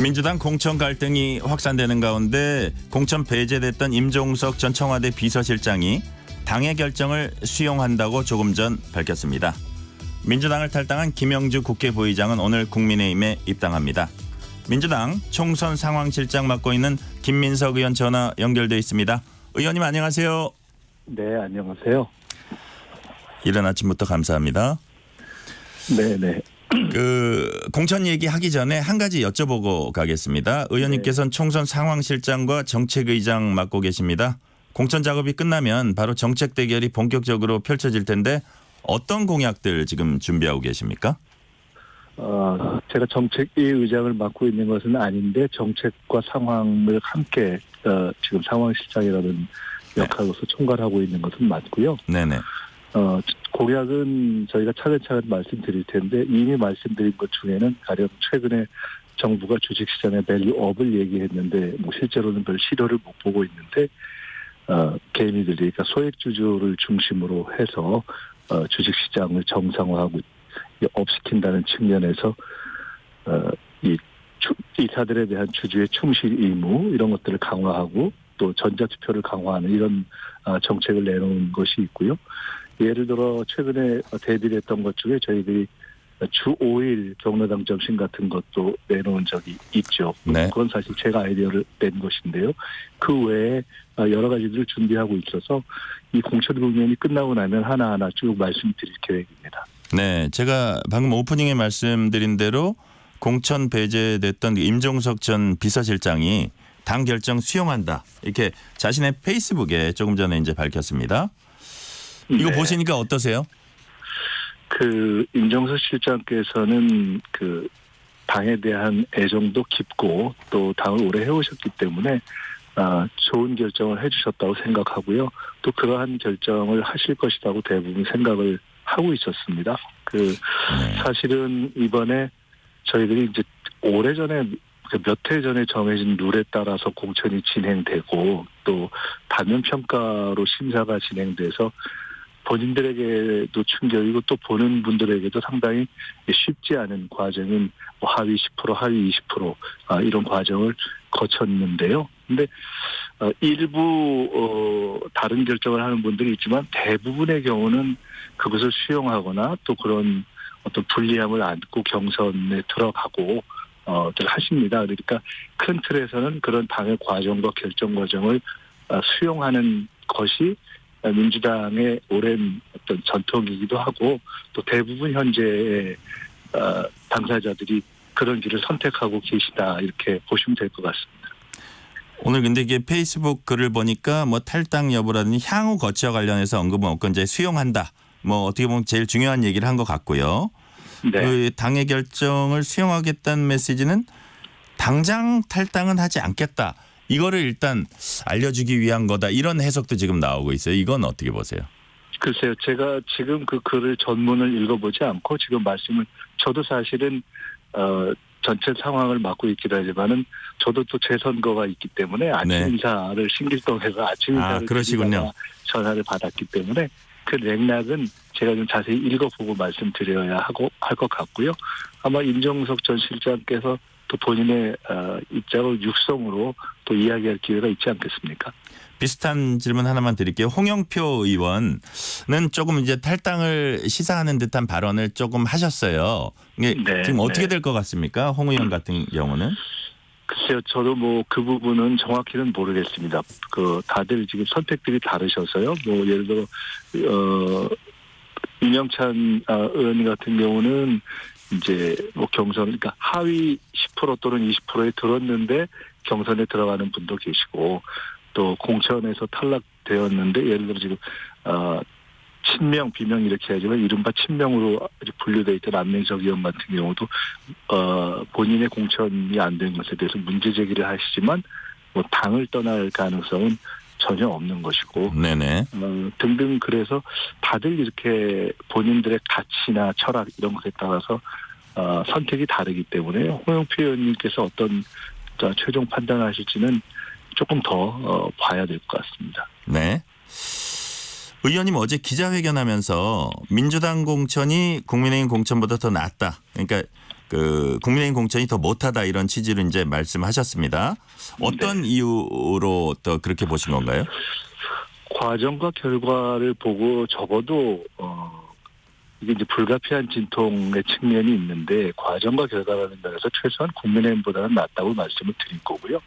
민주당 공천 갈등이 확산되는 가운데 공천 배제됐던 임종석 전 청와대 비서실장이 당의 결정을 수용한다고 조금 전 밝혔습니다. 민주당을 탈당한 김영주 국회 부의장은 오늘 국민의힘에 입당합니다. 민주당 총선 상황실장 맡고 있는 김민석 의원 전화 연결돼 있습니다. 의원님 안녕하세요. 네, 안녕하세요. 이른 아침부터 감사합니다. 네네. 공천 얘기하기 전에 한 가지 여쭤보고 가겠습니다. 의원님께서는 총선 상황실장과 정책의장 맡고 계십니다. 공천 작업이 끝나면 바로 정책 대결이 본격적으로 펼쳐질 텐데 어떤 공약들 지금 준비하고 계십니까? 제가 정책위 의장을 맡고 있는 것은 아닌데 정책과 상황을 함께 지금 상황실장이라는 역할로서 총괄하고 있는 것은 맞고요. 네네. 공약은 저희가 차근차근 말씀드릴 텐데 이미 말씀드린 것 중에는 가령 최근에 정부가 주식시장의 밸류업을 얘기했는데 실제로는 별 실효를 못 보고 있는데 개미들이 그러니까 소액주주를 중심으로 해서 주식시장을 정상화하고 업시킨다는 측면에서 이사들에 대한 주주의 충실 의무 이런 것들을 강화하고 또 전자투표를 강화하는 이런 정책을 내놓은 것이 있고요. 예를 들어 최근에 대비를 했던 것 중에 저희들이 주 5일 경로당 점심 같은 것도 내놓은 적이 있죠. 네. 그건 사실 제가 아이디어를 낸 것인데요. 그 외에 여러 가지들을 준비하고 있어서 이 공천 국면이 끝나고 나면 하나하나 쭉 말씀드릴 계획입니다. 네, 제가 방금 오프닝에 말씀드린 대로 공천 배제됐던 임종석 전 비서실장이 당 결정 수용한다. 이렇게 자신의 페이스북에 조금 전에 이제 밝혔습니다. 이거 네. 보시니까 어떠세요? 임종석 실장께서는 당에 대한 애정도 깊고 또 당을 오래 해오셨기 때문에 좋은 결정을 해주셨다고 생각하고요. 또 그러한 결정을 하실 것이라고 대부분 생각을 하고 있었습니다. 사실은 이번에 저희들이 이제 오래전에 몇 해 전에 정해진 룰에 따라서 공천이 진행되고 또 단면평가로 심사가 진행돼서 본인들에게도 충격이고 또 보는 분들에게도 상당히 쉽지 않은 과정인 하위 10% 하위 20% 이런 과정을 거쳤는데요. 근데 일부 다른 결정을 하는 분들이 있지만 대부분의 경우는 그것을 수용하거나 또 그런 어떤 불리함을 안고 경선에 들어가고 하십니다. 그러니까 큰 틀에서는 그런 당의 과정과 결정 과정을 수용하는 것이 민주당의 오랜 어떤 전통이기도 하고 또 대부분 현재의 당사자들이 그런 길을 선택하고 계시다 이렇게 보시면 될 것 같습니다. 오늘 근데 이게 페이스북 글을 보니까 뭐 탈당 여부라든지 향후 거치와 관련해서 언급은 없고 이제 수용한다. 뭐 어떻게 보면 제일 중요한 얘기를 한 것 같고요. 네. 당의 결정을 수용하겠다는 메시지는 당장 탈당은 하지 않겠다. 이거를 일단 알려주기 위한 거다. 이런 해석도 지금 나오고 있어요. 이건 어떻게 보세요? 글쎄요. 제가 지금 그 글을 전문을 읽어보지 않고 지금 말씀을 저도 사실은 전체 상황을 맡고 있긴 하지만은 저도 또 제 선거가 있기 때문에 아침 네. 인사를 신길동에서 아침 인사를 그러시군요. 전화를 받았기 때문에 그 맥락은 제가 좀 자세히 읽어보고 말씀드려야 할 것 같고요. 아마 임종석 전 실장께서 또 본인의 입장을 육성으로 또 이야기할 기회가 있지 않겠습니까? 비슷한 질문 하나만 드릴게요. 홍영표 의원은 조금 이제 탈당을 시사하는 듯한 발언을 조금 하셨어요. 이게 네, 지금 어떻게 네. 될 것 같습니까? 홍 의원 같은 경우는? 글쎄요, 저도 그 부분은 정확히는 모르겠습니다. 다들 지금 선택들이 다르셔서요. 예를 들어, 윤영찬 의원 같은 경우는 이제 경선, 그러니까 하위 10% 또는 20%에 들었는데 경선에 들어가는 분도 계시고 또 공천에서 탈락되었는데 예를 들어 지금, 친명, 비명 이렇게 하지만 이른바 친명으로 분류되어 있던 안민석 의원 같은 경우도 본인의 공천이 안 된 것에 대해서 문제 제기를 하시지만 당을 떠날 가능성은 전혀 없는 것이고 네네. 등등 그래서 다들 이렇게 본인들의 가치나 철학 이런 것에 따라서 선택이 다르기 때문에 홍영표 의원님께서 어떤 최종 판단하실지는 조금 더 봐야 될 것 같습니다. 네. 의원님 어제 기자회견하면서 민주당 공천이 국민의힘 공천보다 더 낫다. 그러니까 그 국민의힘 공천이 더 못하다 이런 취지로 이제 말씀하셨습니다. 어떤 이유로 또 그렇게 보신 건가요? 과정과 결과를 보고 적어도 이게 이제 불가피한 진통의 측면이 있는데 과정과 결과라는 면에서 최소한 국민의힘보다는 낫다고 말씀을 드린 거고요.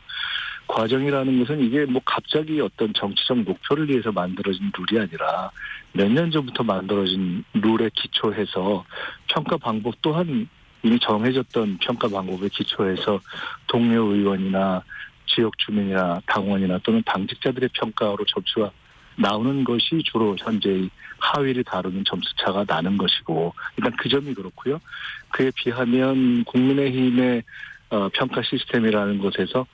과정이라는 것은 이게 뭐 갑자기 어떤 정치적 목표를 위해서 만들어진 룰이 아니라 몇 년 전부터 만들어진 룰에 기초해서 평가 방법 또한 이미 정해졌던 평가 방법에 기초해서 동료 의원이나 지역 주민이나 당원이나 또는 당직자들의 평가로 점수가 나오는 것이 주로 현재의 하위를 다루는 점수차가 나는 것이고 일단 그 점이 그렇고요. 그에 비하면 국민의힘의 평가 시스템이라는 것에서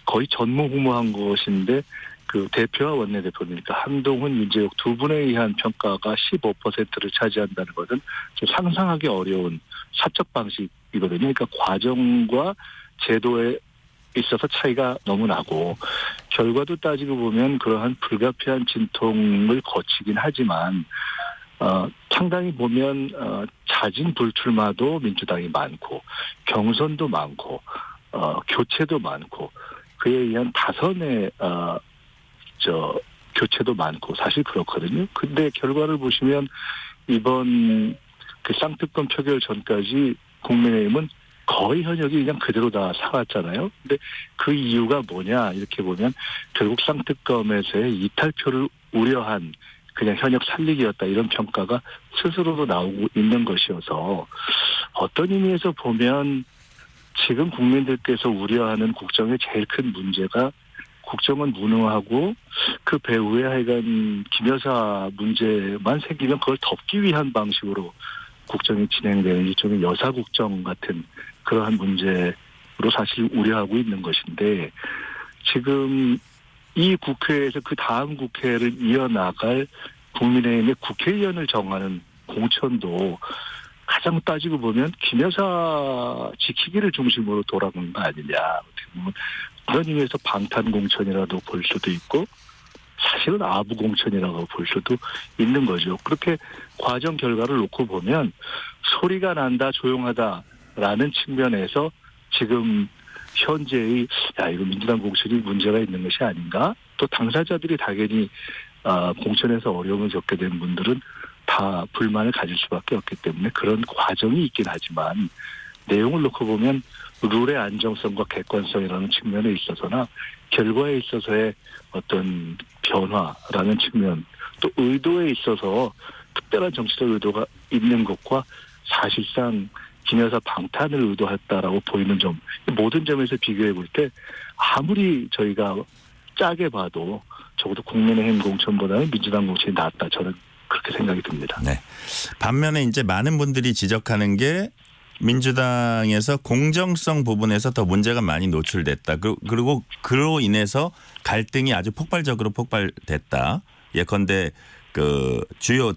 거의 전무후무한 것인데 그 대표와 원내대표니까 한동훈, 윤재욱 두 분에 의한 평가가 15%를 차지한다는 것은 좀 상상하기 어려운 사적 방식이거든요. 그러니까 과정과 제도에 있어서 차이가 너무 나고 결과도 따지고 보면 그러한 불가피한 진통을 거치긴 하지만 상당히 보면 자진 불출마도 민주당이 많고 경선도 많고 교체도 많고 그에 의한 다선의 교체도 많고 사실 그렇거든요. 근데 결과를 보시면 이번 그 쌍특검 표결 전까지 국민의힘은 거의 현역이 그냥 그대로 다 살았잖아요. 근데 그 이유가 뭐냐 이렇게 보면 결국 쌍특검에서의 이탈표를 우려한 그냥 현역 살리기였다 이런 평가가 스스로도 나오고 있는 것이어서 어떤 의미에서 보면 지금 국민들께서 우려하는 국정의 제일 큰 문제가 국정은 무능하고 그 배후에 하여간 김 여사 문제만 생기면 그걸 덮기 위한 방식으로 국정이 진행되는 일종의 여사국정 같은 그러한 문제로 사실 우려하고 있는 것인데 지금 이 국회에서 그 다음 국회를 이어나갈 국민의힘의 국회의원을 정하는 공천도 가장 따지고 보면 김 여사 지키기를 중심으로 돌아가는 거 아니냐. 어떻게 보면 그런 의미에서 방탄 공천이라도 볼 수도 있고 사실은 아부 공천이라고 볼 수도 있는 거죠. 그렇게 과정 결과를 놓고 보면 소리가 난다 조용하다라는 측면에서 지금 현재의 이거 민주당 공천이 문제가 있는 것이 아닌가? 또 당사자들이 당연히 공천에서 어려움을 겪게 된 분들은 다 불만을 가질 수밖에 없기 때문에 그런 과정이 있긴 하지만 내용을 놓고 보면 룰의 안정성과 객관성이라는 측면에 있어서나 결과에 있어서의 어떤 변화라는 측면 또 의도에 있어서 특별한 정치적 의도가 있는 것과 사실상 김 여사 방탄을 의도했다라고 보이는 점 모든 점에서 비교해 볼 때 아무리 저희가 짜게 봐도 적어도 국민의힘 공천보다는 민주당 공천이 낫다 저는 그렇게 생각이 듭니다. 네. 반면에 이제 많은 분들이 지적하는 게 민주당에서 공정성 부분에서 더 문제가 많이 노출됐다. 그리고 그로 인해서 갈등이 아주 폭발적으로 폭발됐다. 예컨대 그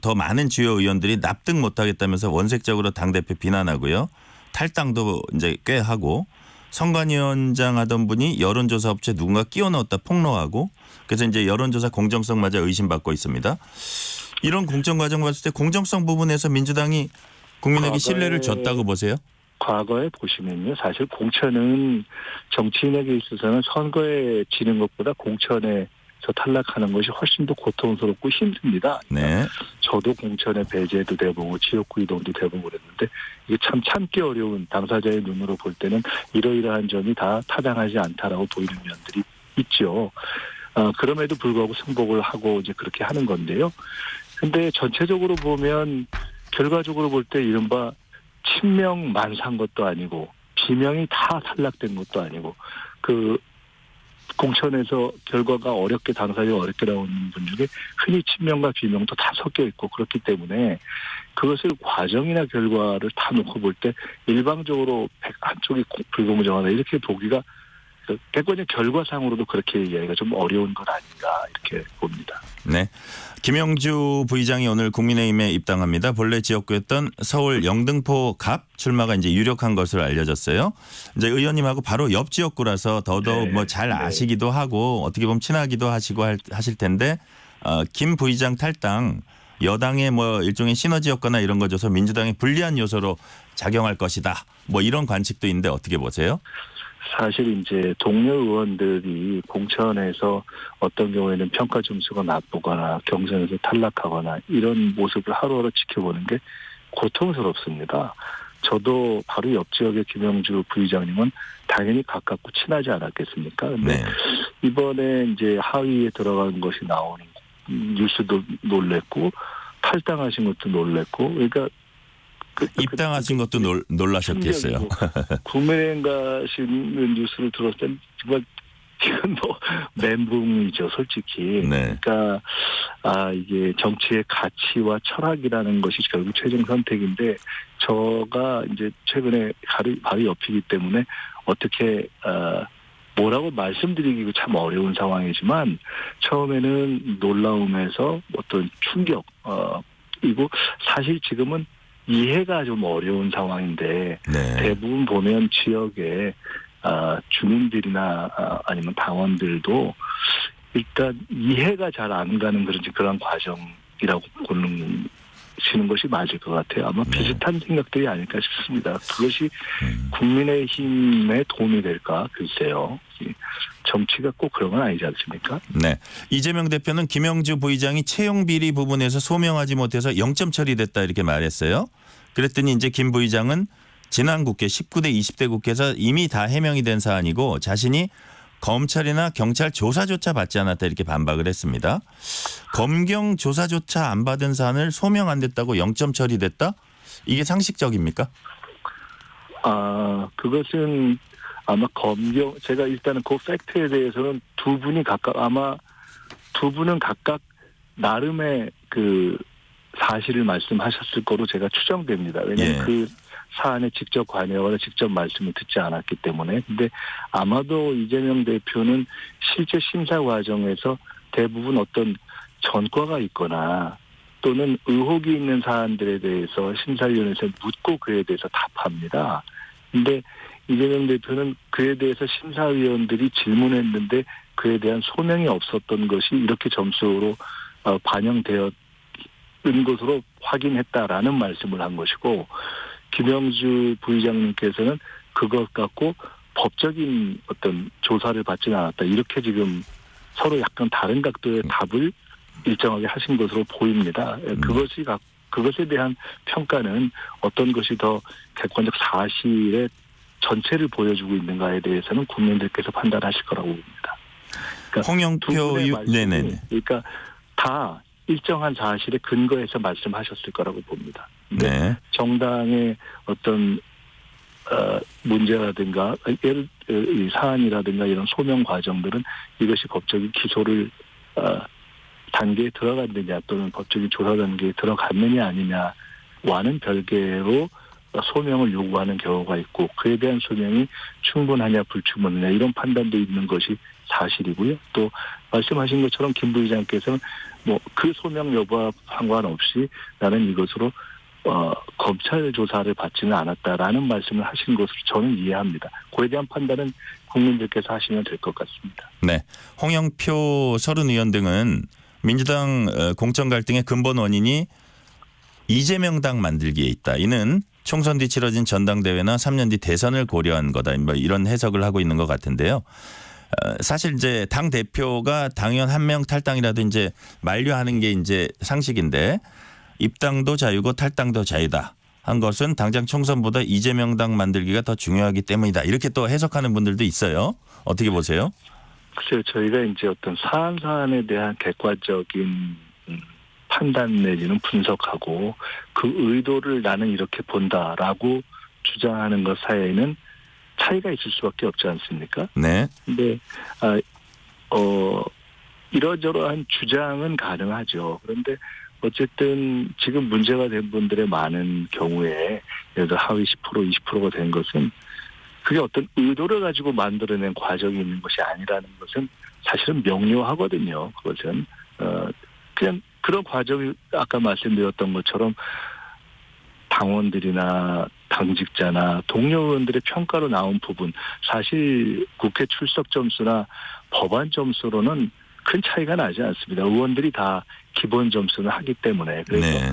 더 많은 주요 의원들이 납득 못하겠다면서 원색적으로 당대표 비난하고요. 탈당도 이제 꽤 하고 선관위원장 하던 분이 여론조사 업체 누군가 끼워 넣었다 폭로하고 그래서 이제 여론조사 공정성마저 의심받고 있습니다. 이런 공천 과정 봤을 때 공정성 부분에서 민주당이 국민에게 신뢰를 줬다고 보세요? 과거에 보시면요. 사실 공천은 정치인에게 있어서는 선거에 지는 것보다 공천에서 탈락하는 것이 훨씬 더 고통스럽고 힘듭니다. 네. 저도 공천에 배제도 돼보고 지역구 이동도 돼보고 그랬는데 이게 참 참기 어려운 당사자의 눈으로 볼 때는 이러이러한 점이 다 타당하지 않다라고 보이는 면들이 있죠. 그럼에도 불구하고 승복을 하고 이제 그렇게 하는 건데요. 근데 전체적으로 보면 결과적으로 볼 때 이른바 친명만 산 것도 아니고 비명이 다 탈락된 것도 아니고 그 공천에서 결과가 어렵게 당사자가 어렵게 나오는 분 중에 흔히 친명과 비명도 다 섞여 있고 그렇기 때문에 그것을 과정이나 결과를 다 놓고 볼 때 일방적으로 한쪽이 불공정하다 이렇게 보기가 객관적 결과상으로도 그렇게 이야기가 좀 어려운 건 아닌가 이렇게 봅니다. 네. 김영주 부의장이 오늘 국민의힘에 입당합니다. 본래 지역구였던 서울 영등포 갑 출마가 이제 유력한 것으로 알려졌어요. 이제 의원님하고 바로 옆 지역구라서 더더욱 네. 뭐 잘 아시기도 하고 어떻게 보면 친하기도 하시고 하실 텐데 김 부의장 탈당 여당의 뭐 일종의 시너지였거나 이런 거 줘서 민주당의 불리한 요소로 작용할 것이다. 뭐 이런 관측도 있는데 어떻게 보세요? 사실 이제 동료 의원들이 공천에서 어떤 경우에는 평가 점수가 나쁘거나 경선에서 탈락하거나 이런 모습을 하루하루 지켜보는 게 고통스럽습니다. 저도 바로 옆 지역의 김영주 부의장님은 당연히 가깝고 친하지 않았겠습니까? 근데 네. 이번에 이제 하위에 들어간 것이 나오는 뉴스도 놀랬고 탈당하신 것도 놀랬고 그러니까 입당하신 것도 놀라셨겠어요. 국민의힘 가시는 뉴스를 들었을 땐 정말 지금 뭐 멘붕이죠, 솔직히. 네. 그러니까 이게 정치의 가치와 철학이라는 것이 결국 최종 선택인데 저가 이제 최근에 바로 옆이기 때문에 어떻게 뭐라고 말씀드리기가 참 어려운 상황이지만 처음에는 놀라움에서 어떤 충격 이고 사실 지금은 이해가 좀 어려운 상황인데 네. 대부분 보면 지역에 주민들이나 아니면 당원들도 일단 이해가 잘 안 가는 그런 과정이라고 보시는 것이 맞을 것 같아요. 아마 비슷한 생각들이 아닐까 싶습니다. 그것이 국민의힘에 도움이 될까 글쎄요. 정치가 꼭 그런 건 아니지 않습니까? 네. 이재명 대표는 김영주 부의장이 채용 비리 부분에서 소명하지 못해서 0점 처리됐다 이렇게 말했어요. 그랬더니 이제 김 부의장은 지난 국회 19대 20대 국회에서 이미 다 해명이 된 사안이고 자신이 검찰이나 경찰 조사조차 받지 않았다 이렇게 반박을 했습니다. 검경 조사조차 안 받은 사안을 소명 안 됐다고 0점 처리됐다? 이게 상식적입니까? 그것은 아마 제가 일단은 그 팩트에 대해서는 두 분은 각각 나름의 그 사실을 말씀하셨을 거로 제가 추정됩니다. 왜냐하면 그 사안에 직접 관여하거나 직접 말씀을 듣지 않았기 때문에. 근데 아마도 이재명 대표는 실제 심사 과정에서 대부분 어떤 전과가 있거나 또는 의혹이 있는 사안들에 대해서 심사위원회에서 묻고 그에 대해서 답합니다. 근데 이재명 대표는 그에 대해서 심사위원들이 질문했는데 그에 대한 소명이 없었던 것이 이렇게 점수로 반영되었는 것으로 확인했다라는 말씀을 한 것이고 김영주 부의장님께서는 그것 갖고 법적인 어떤 조사를 받지는 않았다. 이렇게 지금 서로 약간 다른 각도의 답을 일정하게 하신 것으로 보입니다. 그것에 대한 평가는 어떤 것이 더 객관적 사실의 전체를 보여주고 있는가에 대해서는 국민들께서 판단하실 거라고 봅니다. 그러니까 홍영표 네네. 그러니까 다 일정한 사실에 근거해서 말씀하셨을 거라고 봅니다. 네. 정당의 어떤 문제라든가 이 사안이라든가 이런 소명 과정들은 이것이 법적인 기소를 단계에 들어갔느냐 또는 법적인 조사 단계에 들어갔느냐 아니냐와는 별개로 소명을 요구하는 경우가 있고 그에 대한 소명이 충분하냐 불충분하냐 이런 판단도 있는 것이 사실이고요. 또 말씀하신 것처럼 김 부의장께서는 뭐 그 소명 여부와 상관없이 나는 이것으로 검찰 조사를 받지는 않았다라는 말씀을 하신 것으로 저는 이해합니다. 그에 대한 판단은 국민들께서 하시면 될 것 같습니다. 네, 홍영표 서른 의원 등은 민주당 공천 갈등의 근본 원인이 이재명 당 만들기에 있다. 이는 총선 뒤 치러진 전당대회나 3년 뒤 대선을 고려한 거다. 뭐 이런 해석을 하고 있는 것 같은데요. 사실 이제 당 대표가 당원 한 명 탈당이라도 이제 만류하는 게 이제 상식인데 입당도 자유고 탈당도 자유다 한 것은 당장 총선보다 이재명 당 만들기가 더 중요하기 때문이다. 이렇게 또 해석하는 분들도 있어요. 어떻게 보세요? 글쎄요, 저희가 이제 어떤 사안에 대한 객관적인 판단 내지는 분석하고 그 의도를 나는 이렇게 본다라고 주장하는 것 사이에는 차이가 있을 수밖에 없지 않습니까? 네. 근데 이러저러한 주장은 가능하죠. 그런데 어쨌든 지금 문제가 된 분들의 많은 경우에 예를 들어 하위 10% 20%가 된 것은 그게 어떤 의도를 가지고 만들어낸 과정이 있는 것이 아니라는 것은 사실은 명료하거든요. 그것은 그냥 그런 과정이 아까 말씀드렸던 것처럼 당원들이나 당직자나 동료 의원들의 평가로 나온 부분 사실 국회 출석 점수나 법안 점수로는 큰 차이가 나지 않습니다. 의원들이 다 기본 점수는 하기 때문에 그래서 네.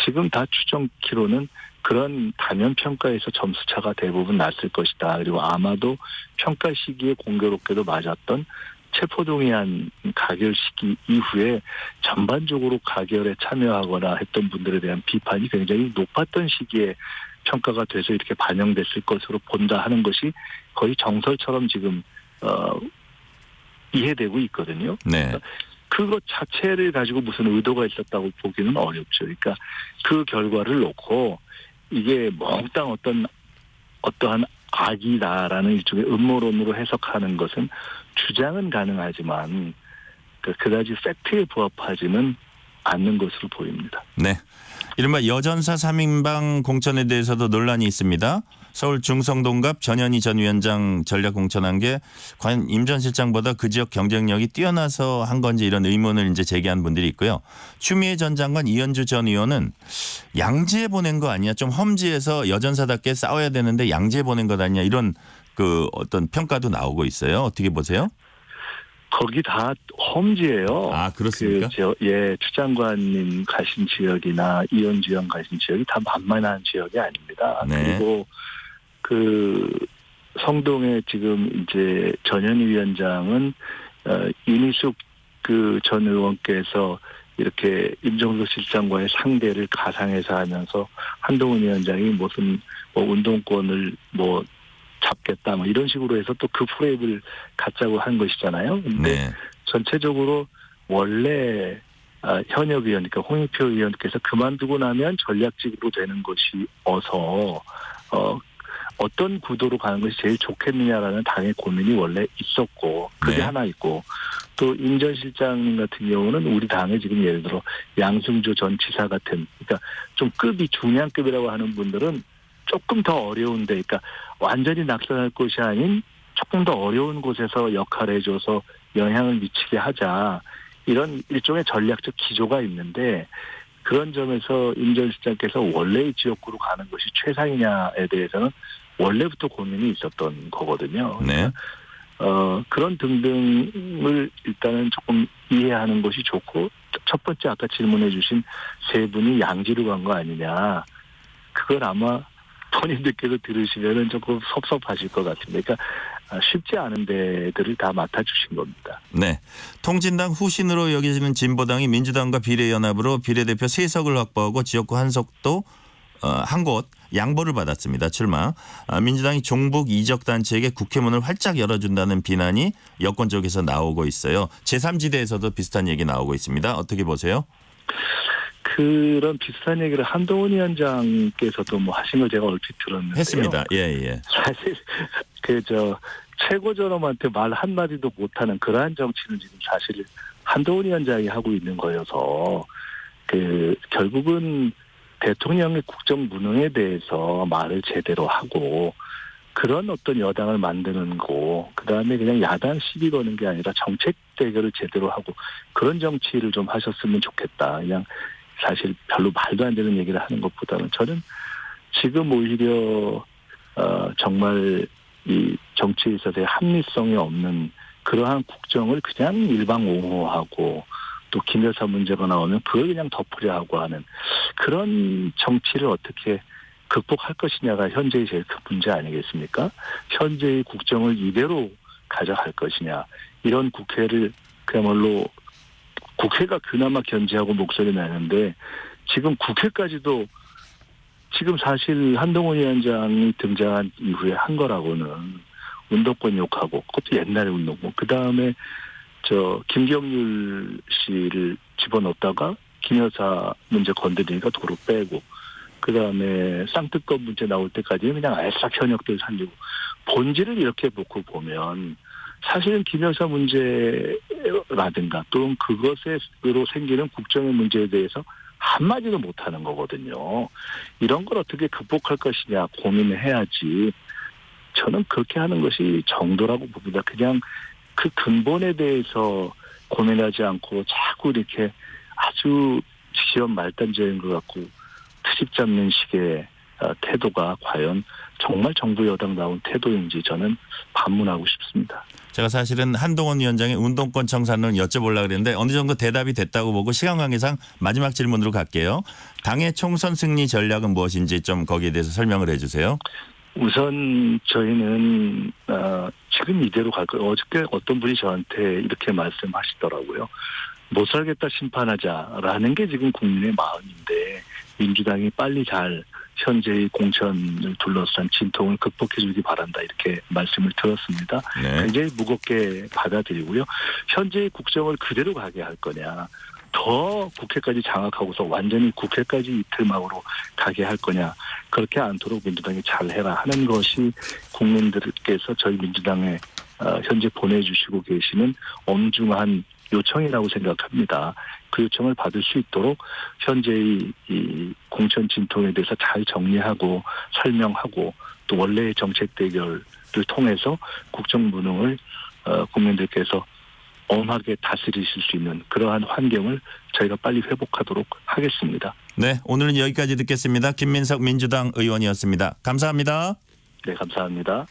지금 다 추정키로는 그런 단연 평가에서 점수 차가 대부분 났을 것이다. 그리고 아마도 평가 시기에 공교롭게도 맞았던 체포동의안 가결 시기 이후에 전반적으로 가결에 참여하거나 했던 분들에 대한 비판이 굉장히 높았던 시기에 평가가 돼서 이렇게 반영됐을 것으로 본다 하는 것이 거의 정설처럼 지금 이해되고 있거든요. 네. 그것 자체를 가지고 무슨 의도가 있었다고 보기는 어렵죠. 그러니까 그 결과를 놓고 이게 몽땅 어떠한 악이다라는 일종의 음모론으로 해석하는 것은 주장은 가능하지만 그다지 팩트에 부합하지는 않는 것으로 보입니다. 네. 이른바 여전사 3인방 공천에 대해서도 논란이 있습니다. 서울 중성동갑 전현희 전 위원장 전략 공천한 게 과연 임 전 실장보다 그 지역 경쟁력이 뛰어나서 한 건지 이런 의문을 이제 제기한 분들이 있고요. 추미애 전 장관 이현주 전 의원은 양지에 보낸 거 아니야? 좀 험지에서 여전사답게 싸워야 되는데 양지에 보낸 것 아니야? 이런 그 어떤 평가도 나오고 있어요. 어떻게 보세요? 거기 다 험지예요. 아, 그렇습니까? 추 장관님 가신 지역이나 이현주 의원 가신 지역이 다 만만한 지역이 아닙니다. 네. 그리고 그 성동에 지금 이제 전현희 위원장은 이미숙 그 전 의원께서 이렇게 임종석 실장과의 상대를 가상해서 하면서 한동훈 위원장이 무슨 운동권을 잡겠다 이런 식으로 해서 또 그 프레임을 갖자고 한 것이잖아요. 근데 네. 전체적으로 원래 현역 의원, 그러니까 홍익표 의원께서 그만두고 나면 전략직으로 되는 것이 어떤 구도로 가는 것이 제일 좋겠느냐라는 당의 고민이 원래 있었고 그게 네. 하나 있고 또 임 전 실장님 같은 경우는 우리 당에 지금 예를 들어 양승조 전 지사 같은 그러니까 좀 급이 중량급이라고 하는 분들은 조금 더 어려운데 그러니까 완전히 낙선할 것이 아닌 조금 더 어려운 곳에서 역할을 해줘서 영향을 미치게 하자 이런 일종의 전략적 기조가 있는데 그런 점에서 임 전 실장께서 원래의 지역구로 가는 것이 최상이냐에 대해서는 원래부터 고민이 있었던 거거든요. 네. 그런 등등을 일단은 조금 이해하는 것이 좋고 첫 번째 아까 질문해 주신 세 분이 양지로 간 거 아니냐. 그걸 아마 본인들께서 들으시면은 조금 섭섭하실 것 같은데 그러니까 쉽지 않은 데들을 다 맡아주신 겁니다. 네. 통진당 후신으로 여겨지는 진보당이 민주당과 비례연합으로 비례대표 3석을 확보하고 지역구 한 곳 양보를 받았습니다. 출마. 민주당이 종북 이적단체에게 국회문을 활짝 열어준다는 비난이 여권 쪽에서 나오고 있어요. 제3지대에서도 비슷한 얘기 나오고 있습니다. 어떻게 보세요? 그런 비슷한 얘기를 한동훈 위원장께서도 하신 걸 제가 얼핏 들었는데요. 했습니다. 예. 사실 최고저놈한테 말 한마디도 못하는 그러한 정치는 지금 사실 한동훈 위원장이 하고 있는 거여서 결국은 대통령의 국정 무능에 대해서 말을 제대로 하고 그런 어떤 여당을 만드는 거 그다음에 그냥 야당 시비 거는 게 아니라 정책 대결을 제대로 하고 그런 정치를 좀 하셨으면 좋겠다. 그냥 사실 별로 말도 안 되는 얘기를 하는 것보다는 저는 지금 오히려 정말 이 정치에 있어서의 합리성이 없는 그러한 국정을 그냥 일방옹호하고 또 김여사 문제가 나오면 그걸 그냥 덮으려 하고 하는 그런 정치를 어떻게 극복할 것이냐가 현재의 제일 큰 문제 아니겠습니까? 현재의 국정을 이대로 가져갈 것이냐. 이런 국회를 그야말로 국회가 그나마 견제하고 목소리 내는데 지금 국회까지도 지금 사실 한동훈 위원장이 등장한 이후에 한 거라고는 운동권 욕하고 그것도 옛날에 운동권 그다음에 김경률 씨를 집어넣었다가 김여사 문제 건드리니까 도로 빼고 그다음에 쌍특검 문제 나올 때까지는 그냥 알싹 현역들 살리고 본질을 이렇게 놓고 보면 사실은 김여사 문제라든가 또는 그것으로 생기는 국정의 문제에 대해서 한마디도 못하는 거거든요. 이런 걸 어떻게 극복할 것이냐 고민을 해야지 저는 그렇게 하는 것이 정도라고 봅니다. 그냥 그 근본에 대해서 고민하지 않고 자꾸 이렇게 아주 지연 말단적인 것 같고 트집 잡는 식의 태도가 과연 정말 정부 여당다운 태도인지 저는 반문하고 싶습니다. 제가 사실은 한동훈 위원장의 운동권 청산을 여쭤보려고 그랬는데 어느 정도 대답이 됐다고 보고 시간 관계상 마지막 질문으로 갈게요. 당의 총선 승리 전략은 무엇인지 좀 거기에 대해서 설명을 해 주세요. 우선 저희는 지금 이대로 갈 거예요. 어저께 어떤 분이 저한테 이렇게 말씀하시더라고요. 못 살겠다 심판하자라는 게 지금 국민의 마음인데 민주당이 빨리 잘 현재의 공천을 둘러싼 진통을 극복해 주기 바란다 이렇게 말씀을 들었습니다. 네. 굉장히 무겁게 받아들이고요. 현재의 국정을 그대로 가게 할 거냐 더 국회까지 장악하고서 완전히 국회까지 이틀막으로 가게 할 거냐 그렇게 않도록 민주당이 잘해라 하는 것이 국민들께서 저희 민주당에 현재 보내주시고 계시는 엄중한 요청이라고 생각합니다. 그 요청을 받을 수 있도록 현재의 이 공천 진통에 대해서 잘 정리하고 설명하고 또 원래의 정책 대결을 통해서 국정 무능을 국민들께서 엄하게 다스리실 수 있는 그러한 환경을 저희가 빨리 회복하도록 하겠습니다. 네, 오늘은 여기까지 듣겠습니다. 김민석 민주당 의원이었습니다. 감사합니다. 네, 감사합니다.